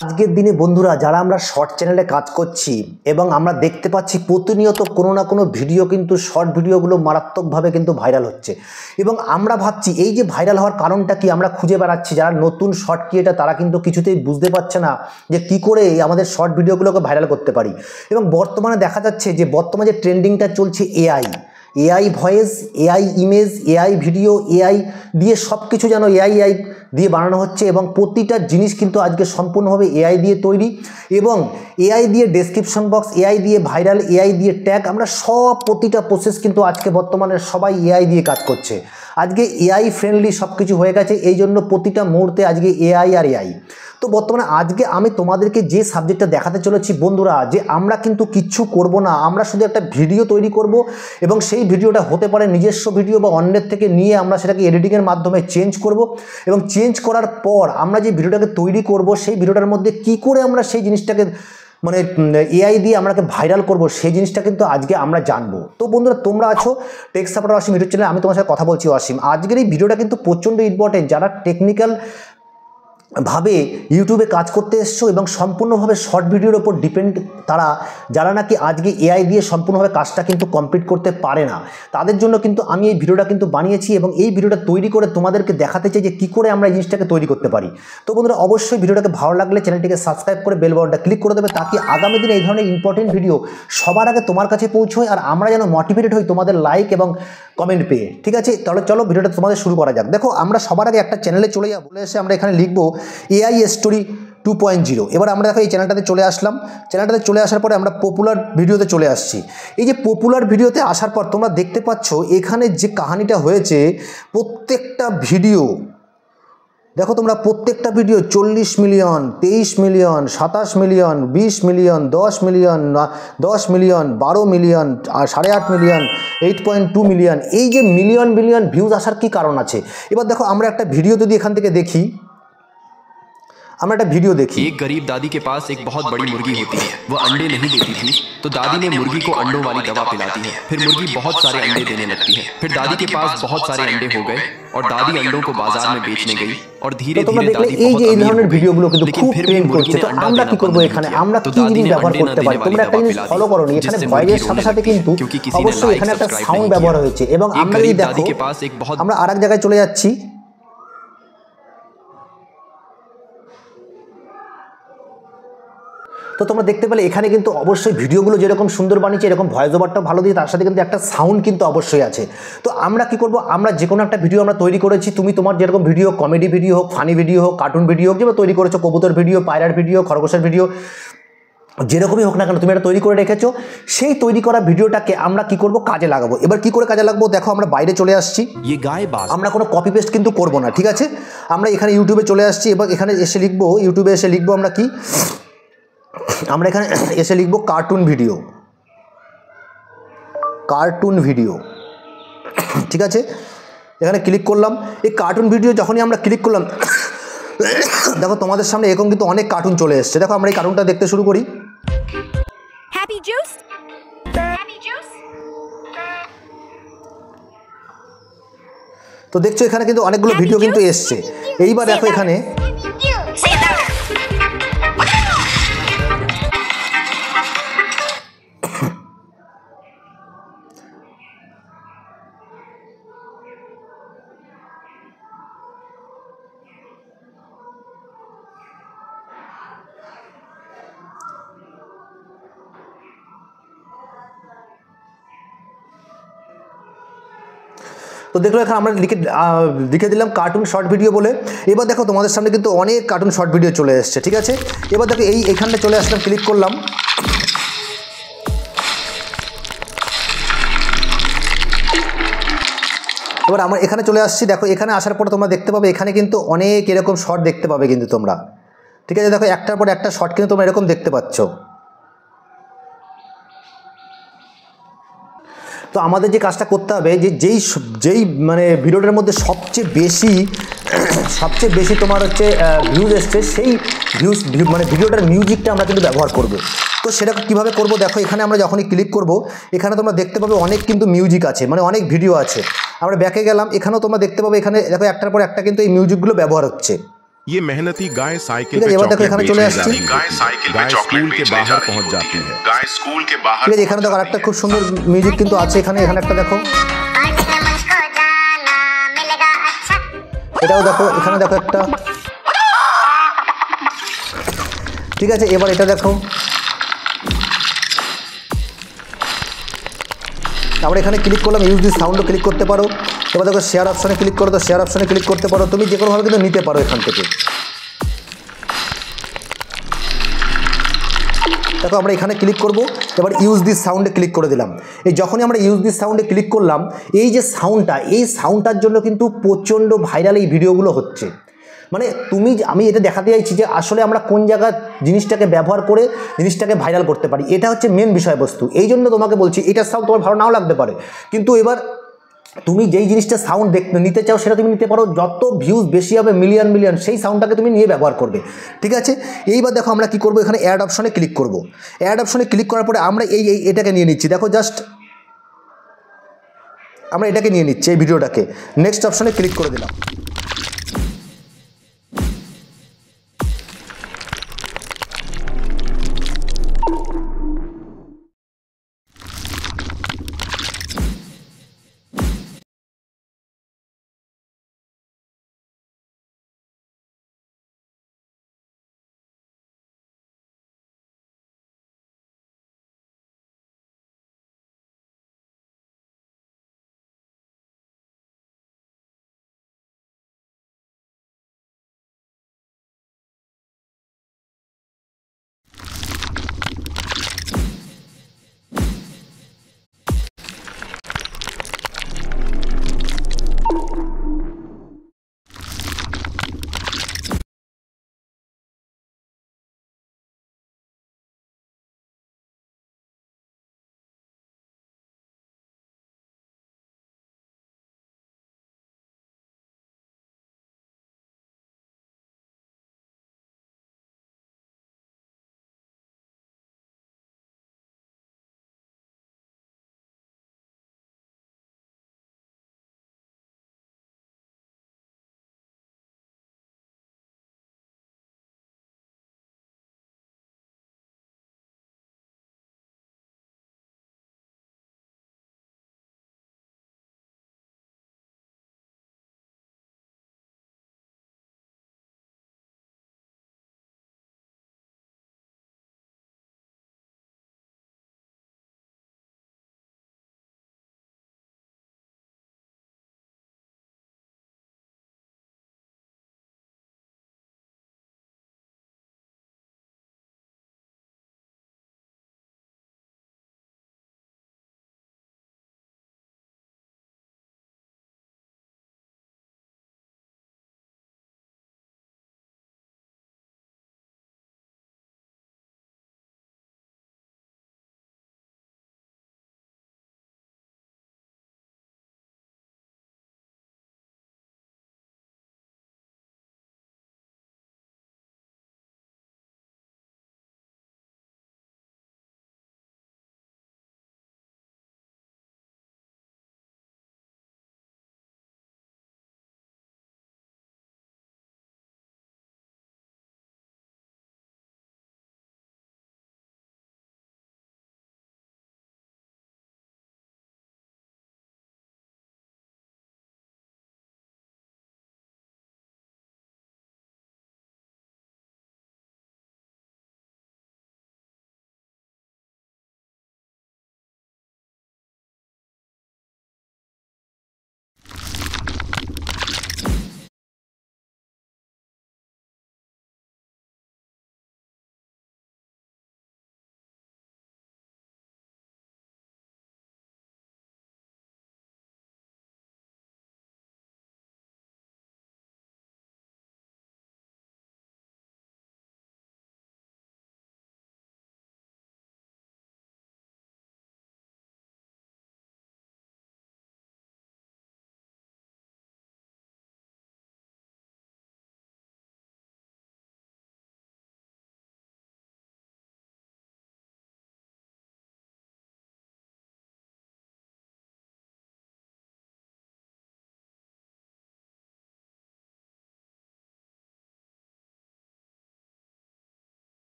আজকের দিনে বন্ধুরা যারা আমরা শর্ট চ্যানেলে কাজ করছি এবং আমরা দেখতে পাচ্ছি প্রতিনিয়ত কোনো না কোনো ভিডিও কিন্তু শর্ট ভিডিওগুলো মারাত্মকভাবে কিন্তু ভাইরাল হচ্ছে এবং আমরা ভাবছি এই যে ভাইরাল হওয়ার কারণটা কি আমরা খুঁজে বেড়াচ্ছি। যারা নতুন শর্ট ক্রিয়েটার তারা কিন্তু কিছুতেই বুঝতে পারছে না যে কী করে আমাদের শর্ট ভিডিওগুলোকে ভাইরাল করতে পারি। এবং বর্তমানে দেখা যাচ্ছে যে বর্তমানে যে ট্রেন্ডিংটা চলছে AI voice, AI image, AI video, AI দিয়ে সব কিছু যেন এআই দিয়ে বানানো হচ্ছে এবং প্রতিটা জিনিস কিন্তু আজকে সম্পূর্ণভাবে এআই দিয়ে তৈরি এবং এআই দিয়ে ডেসক্রিপশন বক্স, এআই দিয়ে ভাইরাল, এআই দিয়ে ট্যাগ, আমরা সব প্রতিটা প্রসেস কিন্তু আজকে বর্তমানে সবাই এআই দিয়ে কাজ করছে। আজকে এআই ফ্রেন্ডলি সব কিছু হয়ে গেছে, এই জন্য প্রতিটা মুহূর্তে আজকে এআই আর এআই। তো বর্তমানে আজকে আমি তোমাদেরকে যে সাবজেক্টটা দেখাতে চলেছি বন্ধুরা, যে আমরা কিন্তু কিচ্ছু করব না, আমরা শুধু একটা ভিডিও তৈরি করব এবং সেই ভিডিওটা হতে পারে নিজস্ব ভিডিও বা অন্যের থেকে নিয়ে আমরা সেটাকে এডিটিংয়ের মাধ্যমে চেঞ্জ করব এবং চেঞ্জ করার পর আমরা যে ভিডিওটাকে তৈরি করব সেই ভিডিওটার মধ্যে কি করে আমরা সেই জিনিসটাকে মানে এআই দিয়ে আমরাকে ভাইরাল করব সেই জিনিসটা কিন্তু আজকে আমরা জানবো। তো বন্ধুরা তোমরা আছো টেক সাপোর্টার অসীম ইউটিউব চ্যানেলে, আমি তোমার সাথে কথা বলছি অসীম। আজকের এই ভিডিওটা কিন্তু প্রচণ্ড ইম্পর্টেন্ট। যারা টেকনিক্যাল ভাবে ইউটিউবে কাজ করতে এসছো এবং সম্পূর্ণভাবে শর্ট ভিডিওর ওপর ডিপেন্ড, যারা নাকি আজকে এআই দিয়ে সম্পূর্ণভাবে কাজটা কিন্তু কমপ্লিট করতে পারে না, তাদের জন্য কিন্তু আমি এই ভিডিওটা কিন্তু বানিয়েছি এবং এই ভিডিওটা তৈরি করে তোমাদেরকে দেখাতে চাই যে কী করে আমরা এই জিনিসটাকে তৈরি করতে পারি। তো বন্ধুরা অবশ্যই ভিডিওটাকে ভালো লাগলে চ্যানেলটিকে সাবস্ক্রাইব করে বেল বাটনটা ক্লিক করে দেবে, তাকে আগামী দিনে এই ধরনের ইম্পর্টেন্ট ভিডিও সবার আগে তোমার কাছে পৌঁছয় আর আমরা যেন মোটিভেটেড হই তোমাদের লাইক এবং কমেন্ট পেয়ে। ঠিক আছে, তাহলে চলো ভিডিওটা তোমাদের শুরু করা যাক। দেখো আমরা সবার আগে একটা চ্যানেলে চলে যাব, বলে এসে আমরা এখানে লিখবো এআই স্টোরি 2.0। এবার আমরা দেখো এই চ্যানেলটাতে চলে আসলাম। চ্যানেলটাতে চলে আসার পরে আমরা পপুলার ভিডিওতে চলে আসছি। এই যে পপুলার ভিডিওতে আসার পর তোমরা দেখতে পাচ্ছ এখানে যে কাহিনীটা হয়েছে, প্রত্যেকটা ভিডিও দেখো তোমরা, প্রত্যেকটা video 40 million, 23 million, 27 million, 20 million, 10 million, 10 million, 12 million, আর 8.5 মিলিয়ন, 8.2 মিলিয়ন, এই যে মিলিয়ন মিলিয়ন ভিউজ আসার কি কারণ আছে। এবার দেখো আমরা একটা ভিডিও যদি এখান থেকে দেখি, আমরা একটা ভিডিও দেখি। एक गरीब दादी के पास एक बहुत बड़ी मुर्गी होती है। वो अंडे नहीं देती थी, तो दादी ने मुर्गी को अंडों वाली दवा पिलाती है। फिर मुर्गी बहुत सारे अंडे देने लगती है। फिर दादी के पास बहुत सारे अंडे हो गए और दादी अंडों को बाजार में बेचने गई और धीरे धीरे दादी बहुत अमीर हो गई। लेकिन फिर भी मुर्गी ने अंडा देना बंद नहीं किया, तो दादी ने अंडे न देने वाली दवा पिलाई। जिससे मुर्गी हो गई, क्योंकि किसी ने लाइक सब्सक्राइब नहीं किया। एक गरीब दादी के पास एक बहुत, আমরা আরেক জায়গায় চলে যাচ্ছি। তো তোমরা দেখতে পেলে এখানে কিন্তু অবশ্যই ভিডিওগুলো যেরকম সুন্দর বানিয়েছে, এরকম ভয়েস ওভারটা ভালো দিয়ে তার সাথে কিন্তু একটা সাউন্ড কিন্তু অবশ্যই আছে। তো আমরা কি করব, আমরা যে কোনো একটা ভিডিও আমরা তৈরি করেছি, তুমি তোমার যেরকম ভিডিও, কমেডি ভিডিও হোক, ফানি ভিডিও হোক, কার্টুন ভিডিও হোক, যেভাবে তৈরি করেছো, কবুতর ভিডিও, পায়রার ভিডিও, খরগোশের ভিডিও, যেরকমই হোক না কেন তুমি এটা তৈরি করে রেখেছো, সেই তৈরি করা ভিডিওটাকে আমরা কি করব, কাজে লাগাবো। এবার কি করে কাজে লাগাবো, দেখো আমরা বাইরে চলে আসছি। আমরা কোনো কপি পেস্ট কিন্তু করব না, ঠিক আছে। আমরা এখানে ইউটিউবে চলে আসছি। এবার এখানে এসে লিখবো, ইউটিউবে এসে লিখবো আমরা কি, আমরা এখানে এসে লিখবো কার্টুন ভিডিও, ঠিক আছে। এখানে ক্লিক করলাম। এই কার্টুন ভিডিও যখনই আমরা ক্লিক করলাম, দেখো তোমাদের সামনে এরকম কিন্তু অনেক কার্টুন চলে এসছে। দেখো আমরা এই কার্টুনটা দেখতে শুরু করি। তো দেখছো এখানে কিন্তু অনেকগুলো ভিডিও কিন্তু এসছে। এইবার দেখো এখানে তো দেখলো এখানে আমরা লিখে দিলাম কার্টুন শর্ট ভিডিও বলে। এবার দেখো তোমাদের সামনে কিন্তু অনেক কার্টুন শর্ট ভিডিও চলে এসছে, ঠিক আছে। এবার দেখো এইখানটা চলে আসলাম, ক্লিক করলাম। এবার আমরা এখানে চলে আসছি। দেখো এখানে আসার পর তোমরা দেখতে পাবে এখানে কিন্তু অনেক এরকম শর্ট দেখতে পাবে কিন্তু তোমরা, ঠিক আছে। দেখো একটার পর একটা শর্ট কিন্তু তোমরা এরকম দেখতে পাচ্ছ। তো আমাদের যে কাজটা করতে হবে, যে যেই মানে ভিডিওটার মধ্যে সবচেয়ে বেশি তোমার হচ্ছে ভিউজ এসছে, সেই মানে ভিডিওটার মিউজিকটা আমরা কিন্তু ব্যবহার করব। তো সেটা কীভাবে করব, দেখো এখানে আমরা যখনই ক্লিক করব এখানে তোমরা দেখতে পাবে অনেক কিন্তু মিউজিক আছে, মানে অনেক ভিডিও আছে। আমরা ব্যাকে গেলাম, এখানেও তোমরা দেখতে পাবে এখানে দেখো একটার পর একটা কিন্তু এই মিউজিকগুলো ব্যবহার হচ্ছে। ये मेहनती गाय साइकिल ठीक है, पे এবার দেখো चॉकलेट এখানে बेचने চলে আসছি। जाती गाय होती साइकिल है। पे गाय चॉकलेट स्कूल के बेचने बाहर जा रही पहुंच होती जाती है। गाय स्कूल के बाहर ঠিক আছে, এখানে দেখো আরেকটা খুব সুন্দর মিউজিক কিন্তু আছে, এখানে একটা দেখো, এটাও দেখো, এখানে দেখো একটা, ঠিক আছে। এবার এটা দেখো, আমরা এখানে ক্লিক করলাম, ইউজ দিস সাউন্ডও ক্লিক করতে পারো। এবার দেখো শেয়ার অপশনে ক্লিক করো, তো শেয়ার অপশনে ক্লিক করতে পারো, তুমি যে কোনোভাবে কিন্তু নিতে পারো এখান থেকে। দেখো আমরা এখানে ক্লিক করব, এবার ইউজ দিস সাউন্ডে ক্লিক করে দিলাম। এই যখনই আমরা ইউজ দিস সাউন্ডে ক্লিক করলাম, এই যে সাউন্ডটা, এই সাউন্ডটার জন্য কিন্তু প্রচণ্ড ভাইরাল এই ভিডিওগুলো হচ্ছে। মানে আমি এটা দেখাতে চাইছি যে আসলে আমরা কোন জায়গায় জিনিসটাকে ব্যবহার করে জিনিসটাকে ভাইরাল করতে পারি, এটা হচ্ছে মেন বিষয়বস্তু। এই জন্য তোমাকে বলছি, এটার সাউন্ড তোমার ভালো নাও লাগতে পারে, কিন্তু এবার তুমি যেই জিনিসটা সাউন্ড নিতে চাও সেটা তুমি নিতে পারো, যত ভিউজ বেশি হবে, মিলিয়ন সেই সাউন্ডটাকে তুমি নিয়ে ব্যবহার করবে, ঠিক আছে। এইবার দেখো আমরা কি করব, এখানে অ্যাড অপশনে ক্লিক করব। অ্যাড অপশনে ক্লিক করার পরে আমরা এটাকে নিয়ে নিচ্ছি, দেখো জাস্ট আমরা এটাকে নিয়ে নিচ্ছি, এই ভিডিওটাকে। নেক্সট অপশনে ক্লিক করে দিলাম।